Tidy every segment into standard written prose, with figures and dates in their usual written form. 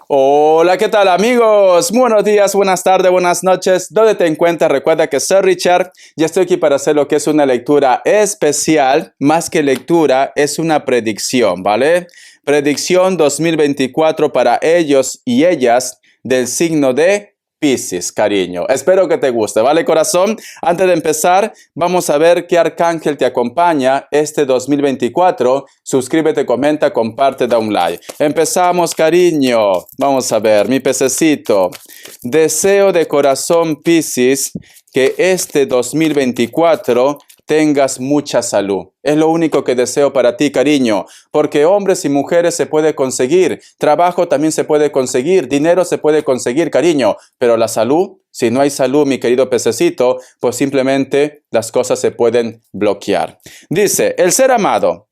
Hola, ¿qué tal amigos? Buenos días, buenas tardes, buenas noches. ¿Dónde te encuentras? Recuerda que soy Richard. Ya estoy aquí para hacer lo que es una lectura especial. Más que lectura, es una predicción, ¿vale? Predicción 2024 para ellos y ellas del signo de Piscis, cariño. Espero que te guste, ¿vale, corazón? Antes de empezar, vamos a ver qué arcángel te acompaña este 2024. Suscríbete, comenta, comparte, da un like. Empezamos, cariño. Vamos a ver, mi pececito. Deseo de corazón, Piscis, que este 2024 tengas mucha salud. Es lo único que deseo para ti, cariño, porque hombres y mujeres se puede conseguir, trabajo también se puede conseguir, dinero se puede conseguir, cariño, pero la salud, si no hay salud, mi querido pececito, pues simplemente las cosas se pueden bloquear. Dice, el ser amado.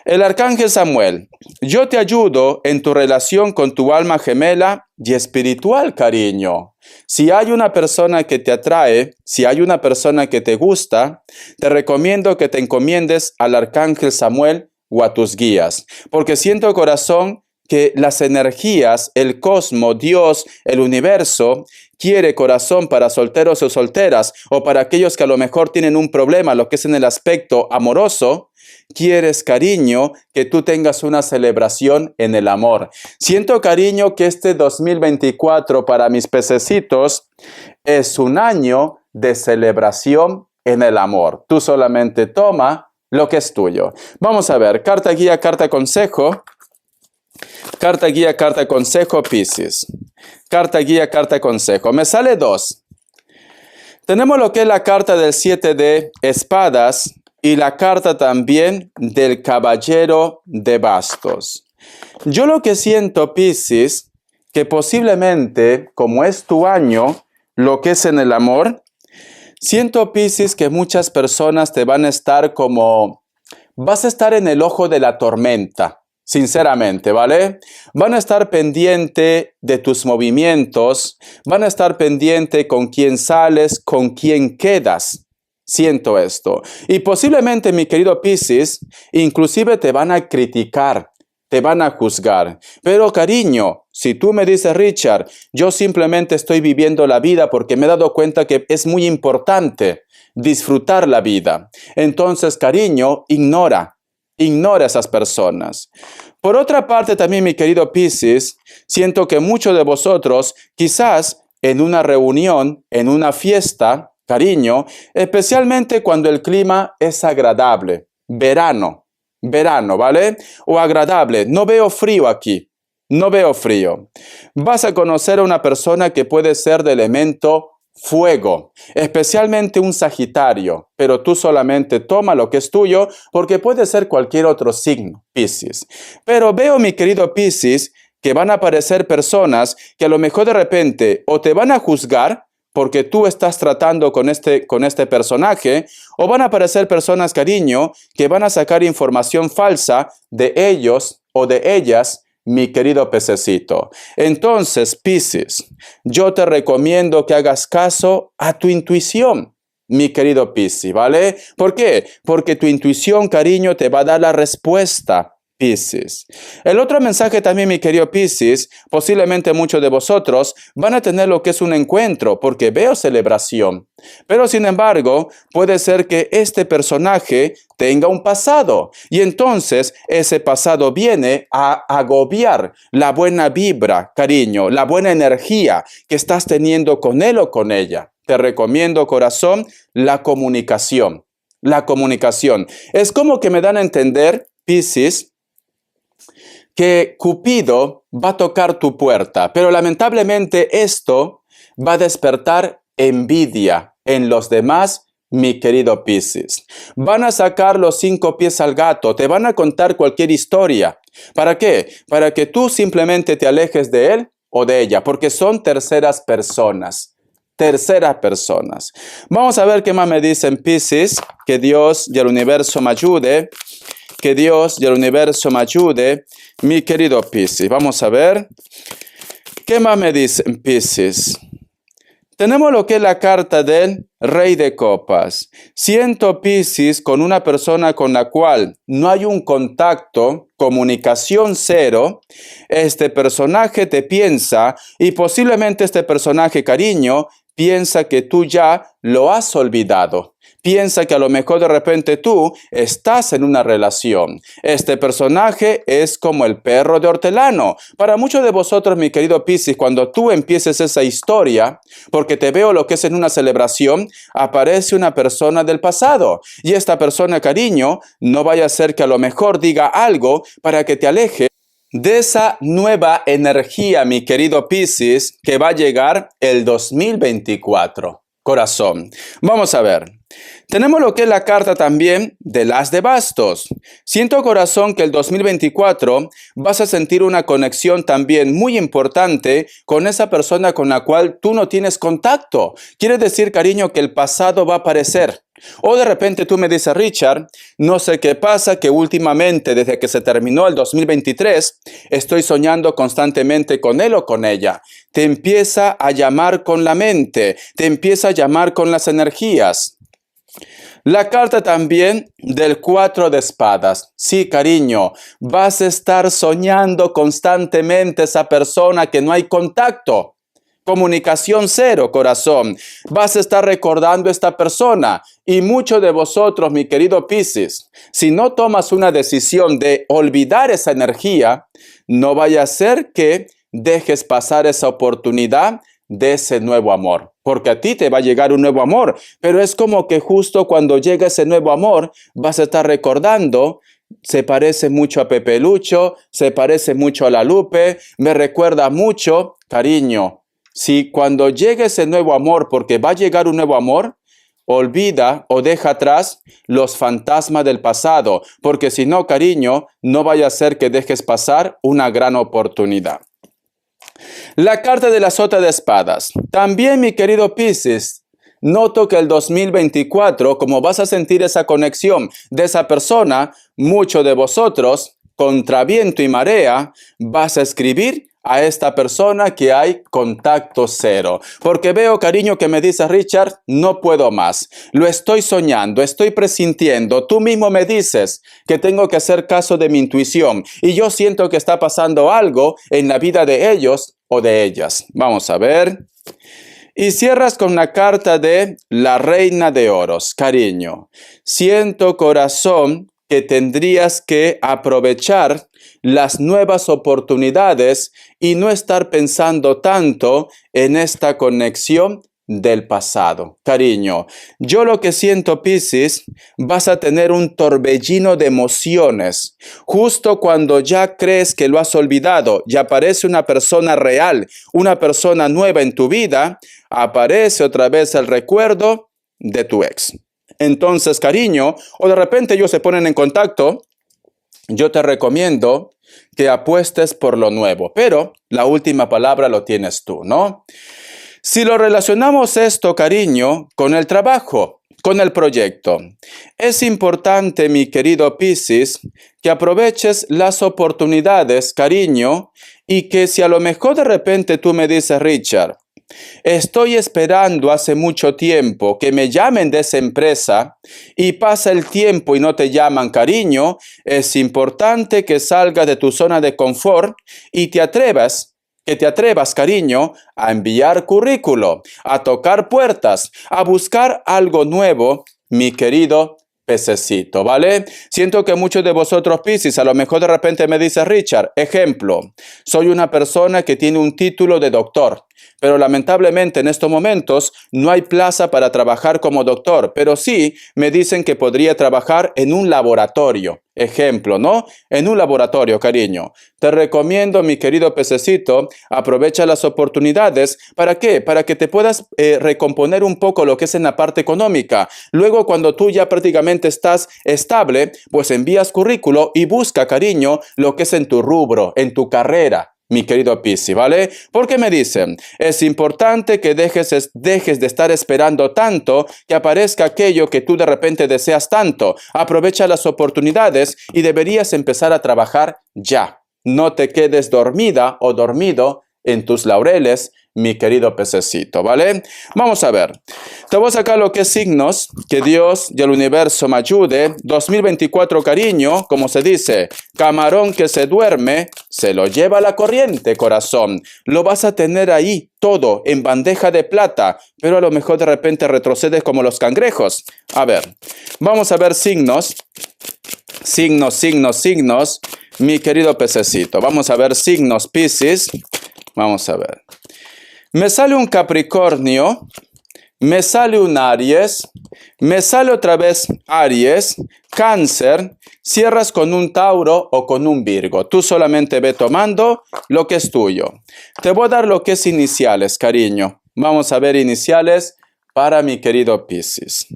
El arcángel Samuel, yo te ayudo en tu relación con tu alma gemela y espiritual, cariño. Si hay una persona que te atrae, si hay una persona que te gusta, te recomiendo que te encomiendes al arcángel Samuel o a tus guías, porque siento, corazón, que las energías, el cosmos, Dios, el universo, quiere, corazón, para solteros o solteras, o para aquellos que a lo mejor tienen un problema, lo que es en el aspecto amoroso. Quieres, cariño, que tú tengas una celebración en el amor. Siento, cariño, que este 2024 para mis pececitos es un año de celebración en el amor. Tú solamente toma lo que es tuyo. Vamos a ver, carta guía, carta consejo. Carta guía, carta consejo, Piscis. Carta guía, carta consejo. Me sale dos. Tenemos lo que es la carta del 7 de espadas y la carta también del caballero de bastos. Yo lo que siento, Piscis, que posiblemente, como es tu año, lo que es en el amor, siento, Piscis, que muchas personas te van a estar vas a estar en el ojo de la tormenta. Sinceramente, ¿vale? Van a estar pendiente de tus movimientos, van a estar pendiente con quién sales, con quién quedas. Siento esto. Y posiblemente, mi querido Piscis, inclusive te van a criticar, te van a juzgar. Pero cariño, si tú me dices, Richard, yo simplemente estoy viviendo la vida porque me he dado cuenta que es muy importante disfrutar la vida. Entonces, cariño, ignora a esas personas. Por otra parte, también, mi querido Piscis, siento que muchos de vosotros, quizás en una reunión, en una fiesta, cariño, especialmente cuando el clima es agradable, verano, ¿vale? O agradable, no veo frío aquí, no veo frío. Vas a conocer a una persona que puede ser de elemento fuego, especialmente un Sagitario, pero tú solamente toma lo que es tuyo porque puede ser cualquier otro signo, Piscis. Pero veo, mi querido Piscis, que van a aparecer personas que a lo mejor de repente o te van a juzgar porque tú estás tratando con este personaje, o van a aparecer personas, cariño, que van a sacar información falsa de ellos o de ellas, mi querido pececito. Entonces, Piscis, yo te recomiendo que hagas caso a tu intuición, mi querido Piscis, ¿vale? ¿Por qué? Porque tu intuición, cariño, te va a dar la respuesta, Piscis. El otro mensaje también, mi querido Piscis, posiblemente muchos de vosotros van a tener lo que es un encuentro, porque veo celebración. Pero sin embargo, puede ser que este personaje tenga un pasado y entonces ese pasado viene a agobiar la buena vibra, cariño, la buena energía que estás teniendo con él o con ella. Te recomiendo, corazón, la comunicación. La comunicación. Es como que me dan a entender, Piscis, que Cupido va a tocar tu puerta, pero lamentablemente esto va a despertar envidia en los demás, mi querido Piscis. Van a sacar los 5 pies al gato, te van a contar cualquier historia. ¿Para qué? Para que tú simplemente te alejes de él o de ella, porque son terceras personas. Terceras personas. Vamos a ver qué más me dicen, Piscis. Que Dios y el universo me ayude. Que Dios y el universo me ayude, mi querido Piscis. Vamos a ver. ¿Qué más me dicen, Piscis? Tenemos lo que es la carta del Rey de Copas. Siento, Piscis, con una persona con la cual no hay un contacto, comunicación cero. Este personaje te piensa y posiblemente este personaje, cariño, piensa que tú ya lo has olvidado. Piensa que a lo mejor de repente tú estás en una relación. Este personaje es como el perro de hortelano. Para muchos de vosotros, mi querido Piscis, cuando tú empieces esa historia, porque te veo lo que es en una celebración, aparece una persona del pasado. Y esta persona, cariño, no vaya a ser que a lo mejor diga algo para que te aleje de esa nueva energía, mi querido Piscis, que va a llegar el 2024. Corazón. Vamos a ver. Tenemos lo que es la carta también del As de Bastos. Siento, corazón, que el 2024 vas a sentir una conexión también muy importante con esa persona con la cual tú no tienes contacto. Quiere decir, cariño, que el pasado va a aparecer. O de repente tú me dices, Richard, no sé qué pasa, que últimamente, desde que se terminó el 2023, estoy soñando constantemente con él o con ella. Te empieza a llamar con la mente, te empieza a llamar con las energías. La carta también del 4 de espadas. Sí, cariño, vas a estar soñando constantemente esa persona que no hay contacto. Comunicación cero, corazón. Vas a estar recordando a esta persona. Y muchos de vosotros, mi querido Piscis, si no tomas una decisión de olvidar esa energía, no vaya a ser que dejes pasar esa oportunidad de ese nuevo amor, porque a ti te va a llegar un nuevo amor, pero es como que justo cuando llega ese nuevo amor vas a estar recordando, se parece mucho a Pepe Lucho, se parece mucho a la Lupe, me recuerda mucho, cariño, si cuando llegue ese nuevo amor, porque va a llegar un nuevo amor, olvida o deja atrás los fantasmas del pasado, porque si no, cariño, no vaya a ser que dejes pasar una gran oportunidad. La carta de la sota de espadas. También, mi querido Piscis, noto que el 2024, como vas a sentir esa conexión de esa persona, muchos de vosotros, contra viento y marea, vas a escribir a esta persona que hay contacto cero. Porque veo, cariño, que me dice, Richard, no puedo más. Lo estoy soñando, estoy presintiendo. Tú mismo me dices que tengo que hacer caso de mi intuición. Y yo siento que está pasando algo en la vida de ellos o de ellas. Vamos a ver. Y cierras con la carta de la Reina de Oros. Cariño, siento, corazón, que tendrías que aprovechar las nuevas oportunidades y no estar pensando tanto en esta conexión del pasado. Cariño, yo lo que siento, Piscis, vas a tener un torbellino de emociones. Justo cuando ya crees que lo has olvidado y aparece una persona real, una persona nueva en tu vida, aparece otra vez el recuerdo de tu ex. Entonces, cariño, o de repente ellos se ponen en contacto, yo te recomiendo que apuestes por lo nuevo, pero la última palabra lo tienes tú, ¿no? Si lo relacionamos esto, cariño, con el trabajo, con el proyecto, es importante, mi querido Piscis, que aproveches las oportunidades, cariño, y que si a lo mejor de repente tú me dices, Richard, estoy esperando hace mucho tiempo que me llamen de esa empresa y pasa el tiempo y no te llaman, cariño, es importante que salgas de tu zona de confort y te atrevas, cariño, a enviar currículo, a tocar puertas, a buscar algo nuevo, mi querido pececito, ¿vale? Siento que muchos de vosotros, Piscis, a lo mejor de repente me dice, Richard, ejemplo, soy una persona que tiene un título de doctor, pero lamentablemente en estos momentos no hay plaza para trabajar como doctor, pero sí me dicen que podría trabajar en un laboratorio. Ejemplo, ¿no? En un laboratorio, cariño. Te recomiendo, mi querido pececito, aprovecha las oportunidades. ¿Para qué? Para que te puedas recomponer un poco lo que es en la parte económica. Luego, cuando tú ya prácticamente estás estable, pues envías currículo y busca, cariño, lo que es en tu rubro, en tu carrera. Mi querido Piscis, ¿vale? Porque me dicen, es importante que dejes de estar esperando tanto que aparezca aquello que tú de repente deseas tanto. Aprovecha las oportunidades y deberías empezar a trabajar ya. No te quedes dormida o dormido en tus laureles, mi querido pececito, ¿vale? Vamos a ver. Te voy a sacar lo que es signos, que Dios y el universo me ayude. 2024, cariño, como se dice, camarón que se duerme, se lo lleva la corriente, corazón. Lo vas a tener ahí todo en bandeja de plata, pero a lo mejor de repente retrocedes como los cangrejos. A ver, vamos a ver signos. Signos, signos, signos, mi querido pececito. Vamos a ver signos, Piscis. Vamos a ver. Me sale un Capricornio, me sale un Aries, me sale otra vez Aries, Cáncer, cierras con un Tauro o con un Virgo. Tú solamente ve tomando lo que es tuyo. Te voy a dar lo que es iniciales, cariño. Vamos a ver iniciales para mi querido Piscis.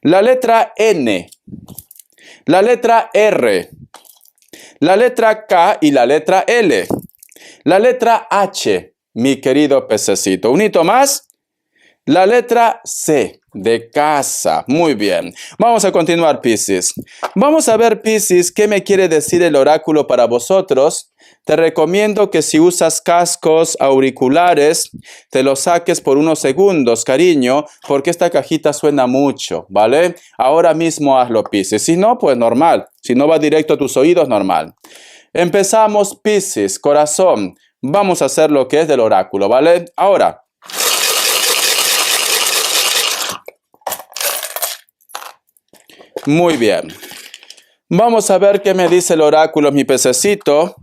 La letra N, la letra R, la letra K y la letra L, la letra H, mi querido pececito. Un hito más. La letra C de casa. Muy bien. Vamos a continuar, Piscis. Vamos a ver, Piscis, qué me quiere decir el oráculo para vosotros. Te recomiendo que si usas cascos, auriculares, te los saques por unos segundos, cariño, porque esta cajita suena mucho, ¿vale? Ahora mismo hazlo, Piscis. Si no, pues normal. Si no va directo a tus oídos, normal. Empezamos, Piscis, corazón. Vamos a hacer lo que es del oráculo, ¿vale? Ahora. Muy bien. Vamos a ver qué me dice el oráculo, mi pececito.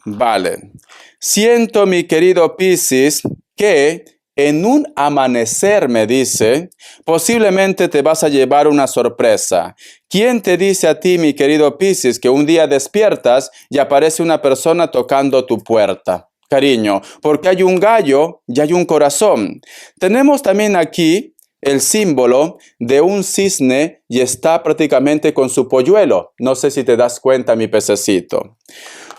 Vale. Siento, mi querido Piscis, que en un amanecer, me dice, posiblemente te vas a llevar una sorpresa. ¿Quién te dice a ti, mi querido Piscis, que un día despiertas y aparece una persona tocando tu puerta? Cariño, porque hay un gallo y hay un corazón. Tenemos también aquí el símbolo de un cisne y está prácticamente con su polluelo. No sé si te das cuenta, mi pececito.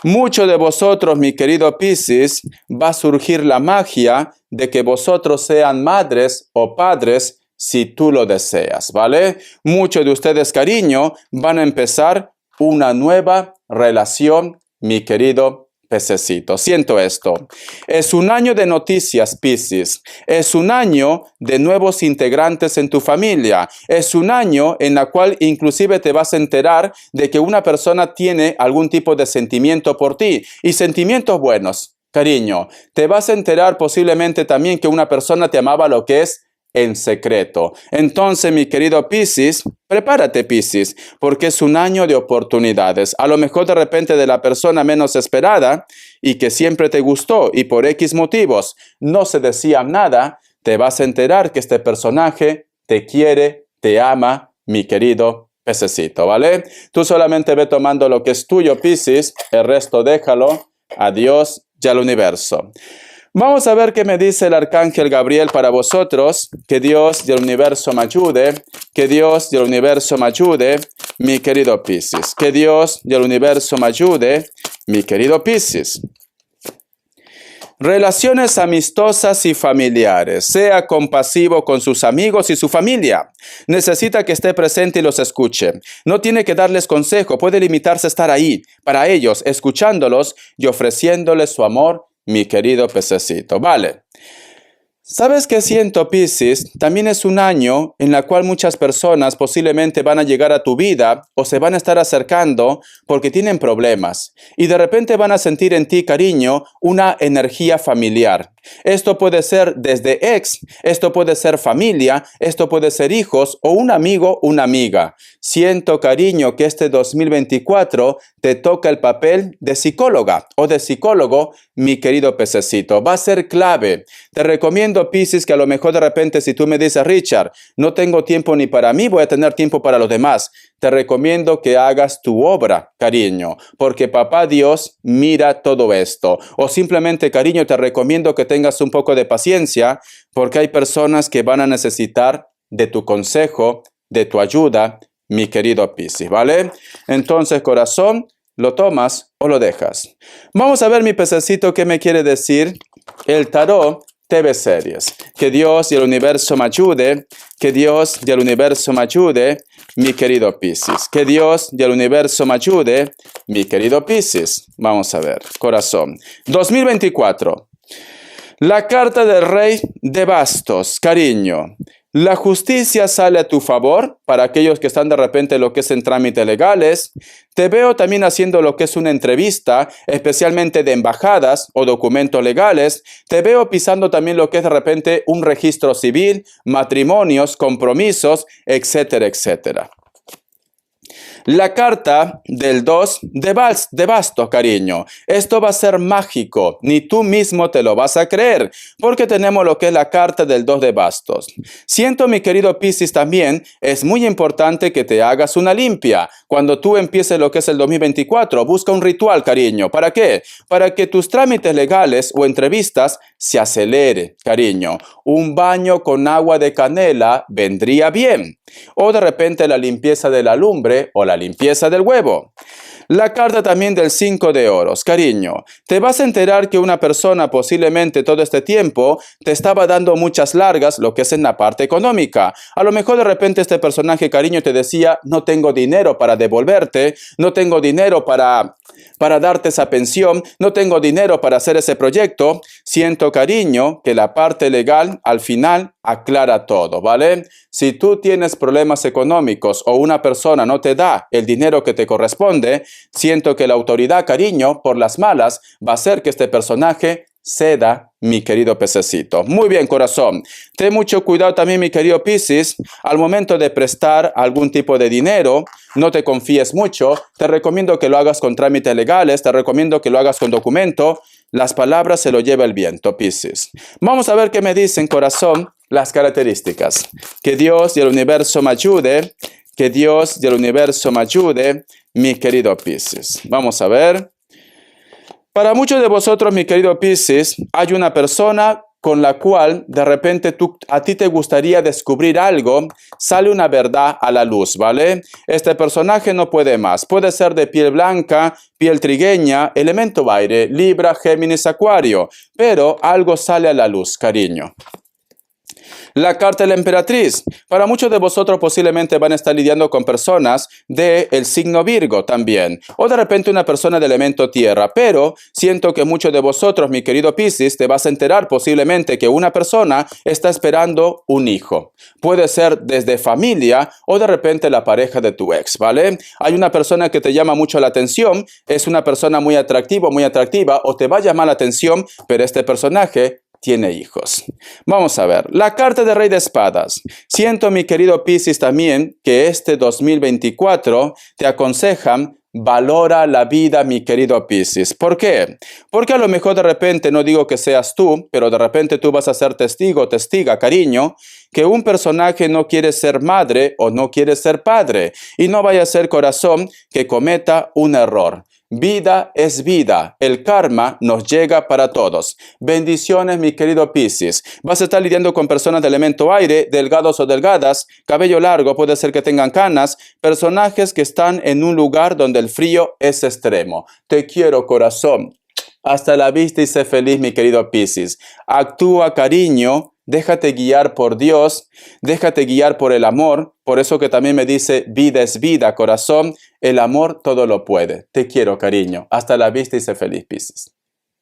Muchos de vosotros, mi querido Piscis, va a surgir la magia de que vosotros sean madres o padres si tú lo deseas, ¿vale? Muchos de ustedes, cariño, van a empezar una nueva relación, mi querido pececito. Siento esto. Es un año de noticias, Piscis. Es un año de nuevos integrantes en tu familia. Es un año en el cual inclusive te vas a enterar de que una persona tiene algún tipo de sentimiento por ti. Y sentimientos buenos, cariño. Te vas a enterar posiblemente también que una persona te amaba lo que es en secreto. Entonces, mi querido Piscis, prepárate, Piscis, porque es un año de oportunidades. A lo mejor de repente de la persona menos esperada y que siempre te gustó y por X motivos no se decía nada, te vas a enterar que este personaje te quiere, te ama, mi querido pececito, ¿vale? Tú solamente ve tomando lo que es tuyo, Piscis, el resto déjalo a Dios y al universo. Vamos a ver qué me dice el arcángel Gabriel para vosotros. Que Dios y el universo me ayude. Que Dios y el universo me ayude, mi querido Piscis. Que Dios y el universo me ayude, mi querido Piscis. Relaciones amistosas y familiares. Sea compasivo con sus amigos y su familia. Necesita que esté presente y los escuche. No tiene que darles consejo. Puede limitarse a estar ahí, para ellos, escuchándolos y ofreciéndoles su amor, mi querido pececito. Vale. ¿Sabes qué siento, Piscis? También es un año en el cual muchas personas posiblemente van a llegar a tu vida o se van a estar acercando porque tienen problemas. Y de repente van a sentir en ti, cariño, una energía familiar. Esto puede ser desde ex, esto puede ser familia, esto puede ser hijos o un amigo, una amiga. Siento, cariño, que este 2024 te toca el papel de psicóloga o de psicólogo, mi querido pececito. Va a ser clave. Te recomiendo, Piscis, que a lo mejor de repente si tú me dices, Richard, no tengo tiempo ni para mí, voy a tener tiempo para los demás. Te recomiendo que hagas tu obra, cariño, porque papá Dios mira todo esto. O simplemente, cariño, te recomiendo que tengas un poco de paciencia, porque hay personas que van a necesitar de tu consejo, de tu ayuda, mi querido Piscis, ¿vale? Entonces, corazón, ¿lo tomas o lo dejas? Vamos a ver, mi pececito, qué me quiere decir el tarot TV Series. Que Dios y el universo me ayude. Que Dios y el universo me ayude, mi querido Piscis. Que Dios y el universo me ayude, mi querido Piscis. Vamos a ver, corazón. 2024. La carta del rey de bastos, cariño. La justicia sale a tu favor para aquellos que están de repente lo que es en trámites legales. Te veo también haciendo lo que es una entrevista, especialmente de embajadas o documentos legales. Te veo pisando también lo que es de repente un registro civil, matrimonios, compromisos, etcétera, etcétera. La carta del 2 de bastos, cariño. Esto va a ser mágico, ni tú mismo te lo vas a creer, porque tenemos lo que es la carta del 2 de bastos. Siento, mi querido Piscis, también es muy importante que te hagas una limpia. Cuando tú empieces lo que es el 2024, busca un ritual, cariño. ¿Para qué? Para que tus trámites legales o entrevistas se acelere, cariño. Un baño con agua de canela vendría bien. O de repente la limpieza de la lumbre o la limpieza del huevo. La carta también del 5 de oros, cariño. Te vas a enterar que una persona posiblemente todo este tiempo te estaba dando muchas largas, lo que es en la parte económica. A lo mejor de repente este personaje, cariño, te decía, no tengo dinero para devolverte, no tengo dinero para darte esa pensión, no tengo dinero para hacer ese proyecto. Siento, cariño, que la parte legal al final aclara todo, ¿vale? Si tú tienes problemas económicos o una persona no te da el dinero que te corresponde, siento que la autoridad, cariño, por las malas, va a hacer que este personaje ceda, mi querido pececito. Muy bien, corazón. Ten mucho cuidado también, mi querido Piscis, al momento de prestar algún tipo de dinero. No te confíes mucho. Te recomiendo que lo hagas con trámites legales. Te recomiendo que lo hagas con documento. Las palabras se lo lleva el viento, Piscis. Vamos a ver qué me dicen, corazón, las características. Que Dios y el universo me ayude. Que Dios y el universo me ayude, mi querido Piscis. Vamos a ver. Para muchos de vosotros, mi querido Piscis, hay una persona con la cual de repente a ti te gustaría descubrir algo, sale una verdad a la luz, ¿vale? Este personaje no puede más. Puede ser de piel blanca, piel trigueña, elemento aire, Libra, Géminis, Acuario, pero algo sale a la luz, cariño. La carta de la emperatriz. Para muchos de vosotros posiblemente van a estar lidiando con personas del signo Virgo también. O de repente una persona de elemento tierra. Pero siento que muchos de vosotros, mi querido Piscis, te vas a enterar posiblemente que una persona está esperando un hijo. Puede ser desde familia o de repente la pareja de tu ex, ¿vale? Hay una persona que te llama mucho la atención. Es una persona muy atractiva o te va a llamar la atención, pero este personaje tiene hijos. Vamos a ver, la carta de Rey de Espadas. Siento, mi querido Piscis, también que este 2024 te aconsejan valora la vida, mi querido Piscis. ¿Por qué? Porque a lo mejor de repente, no digo que seas tú, pero de repente tú vas a ser testigo, testiga, cariño, que un personaje no quiere ser madre o no quiere ser padre. Y no vaya a ser, corazón, que cometa un error. Vida es vida. El karma nos llega para todos. Bendiciones, mi querido Piscis. Vas a estar lidiando con personas de elemento aire, delgados o delgadas, cabello largo, puede ser que tengan canas, personajes que están en un lugar donde el frío es extremo. Te quiero, corazón. Hasta la vista y sé feliz, mi querido Piscis. Actúa, cariño. Déjate guiar por Dios, déjate guiar por el amor. Por eso que también me dice, vida es vida, corazón. El amor todo lo puede. Te quiero, cariño. Hasta la vista y sé feliz, Piscis.